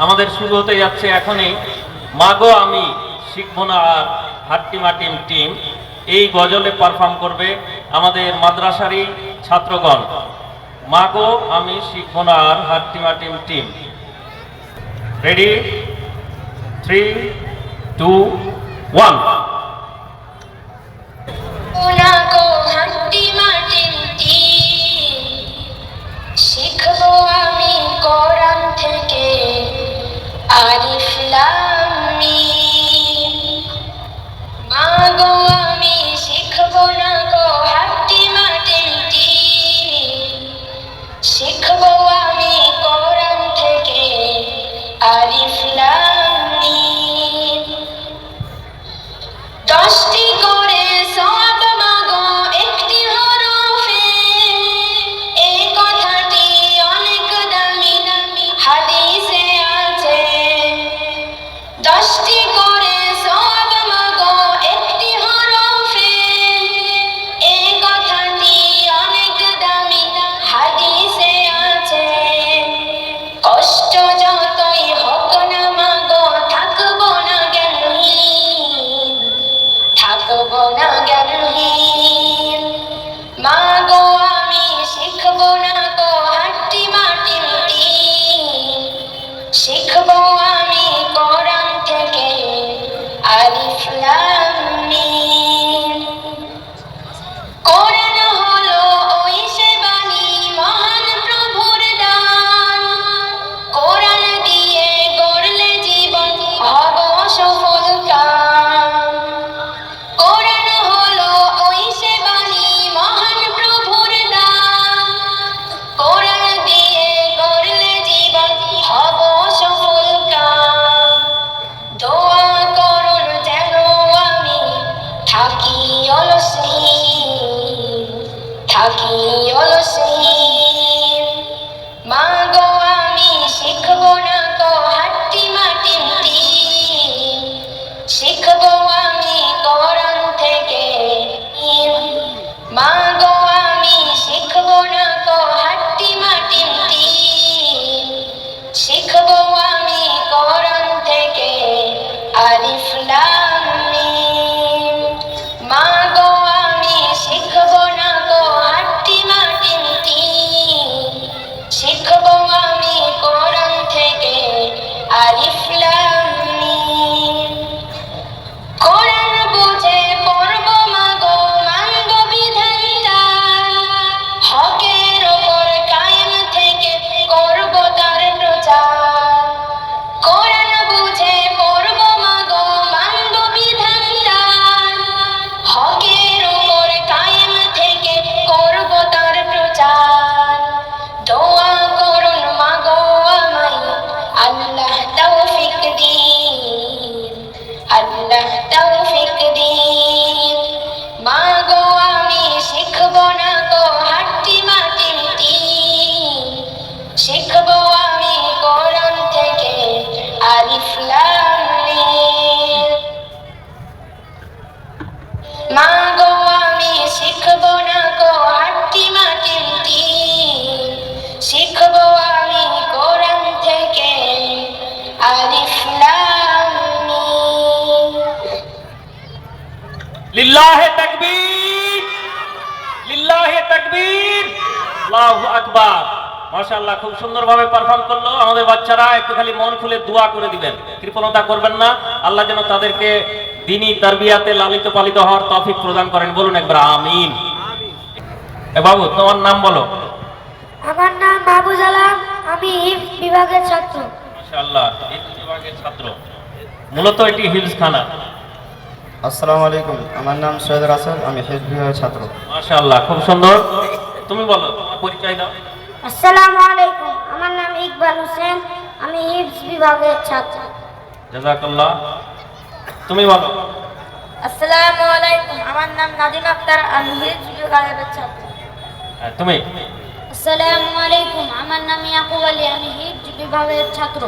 আমাদের শুরু হতে যাচ্ছে এখনই। মাগো আমি শিখবো না আর হাট্টিমা টিম এই গজলে পারফর্ম করবে আমাদের মাদ্রাসারই ছাত্রগণ। মাগো আমি শিখবো না আর হাট্টিমা টিম। রেডি, 3, 2, 1। শিখবো আমি কোরআন থেকে আলিফ লাম মিম। মাগো আমি শিখবো না গো হাট্টিমা টিম। শিখবো আমি কোরআন থেকে আলিফ লাম মিম। 10টি করে সওয়াব মাগো একটি হরফে, এই কথাটি অনেক দামি হাদিসে আছে। 10টি করে সওয়াব মাগো একটি হরফে, এই কথাটি অনেক দামি হাদিসে আছে। কষ্ট যতই হোক না মাগো থাকবো না জ্ঞানহীন, থাকবো না জ্ঞানহীন। মাগো আমি শিখবো না গো হাট্টিমা টিম। শিখবো আমি কোরআন থেকে আলিফ লাম মিম। কোরআন হলো ওই সে বাণী মহান প্রভুর দান, কোরআন দিয়ে গড়লে জীবন হব সফল কাম। কোরআন হলো ওই সে বাণী মহান প্রভুর দান, কোরআন দিয়ে গড়লে জীবন হব সফল কাম। দোয়া করুন যেন আমি থাকি অলসহীন, থাকি অলসহীন। মাগো আমি শিখবো না গো হাট্টিমা টিম। শিখবো আমি কোরআন থেকে ইলম। মাগো আমি শিখবো না গো হাট্টিমা টিম। শিখবো আমি কোরআন থেকে আলিফ লাম মিম। মাগো আমি শিখবো না গো হাট্টিমা টিম। শিখবো আমি কোরআন থেকে আলিফ লাম মিম। কোরআন বুঝে পড়বো মাগো মানব বিধানটা, হকের ওপর কায়েম থেকে করবো তার প্রচার। কোরআন বুঝে পড়বো মাগো মানব বিধানটা, হকের ওপর কায়েম থেকে করবো তার প্রচার। দোয়া করুন মাগো আমায় আল্লাহ তৌফিক দিন, আল্লাহ তৌফিক দিন। মাগো আমি শিখবো না গো হাট্টিমা টিম। শিখবো আমি কোরআন থেকে আলিফ লাম মিম। মাগো আমি শিখবো না গো হাট্টিমা টিম। শিখবো আমি কোরআন থেকে আলিফ লাম মিম। লিল্লাহে তাকবীর, লিল্লাহে তাকবীর, আল্লাহু আকবার। মাশাআল্লাহ, খুব সুন্দরভাবে পারফর্ম করলো আমাদের বাচ্চারা। একটু খালি মন খুলে দোয়া করে দিবেন, কৃপণতা করবেন না। আল্লাহ যেন তাদেরকে দ্বীনি তারবিয়াতে লালিত পালিত হওয়ার তৌফিক প্রদান করেন। বলুন একবার আমিন। এ বাবু, তোমার নাম বলো। আমার নাম বাবু জালাম, আমি হিফজ বিভাগের ছাত্র। মাশাআল্লাহ, হিফজ বিভাগের ছাত্র। মূলত এটি হিফজখানা। আসসালামু আলাইকুম, আমার নাম সৈয়দ রাসেল, আমি হিফজ বিভাগের ছাত্র। মাশাআল্লাহ, খুব সুন্দর। তুমি বলো, তোমার পরিচয় দাও। আসসালামু আলাইকুম, আমার নাম ইকবাল হোসেন, আমি হিফজ বিভাগের ছাত্র। জাযাকাল্লাহ। তুমি বলো। আসসালামু আলাইকুম, আমার নাম নাদিম আক্তার, আমি হিফজ বিভাগের ছাত্র। তুমি। আসসালামু আলাইকুম, আমার নাম ইয়াকুব আলী, আমি হিফজ বিভাগের ছাত্র।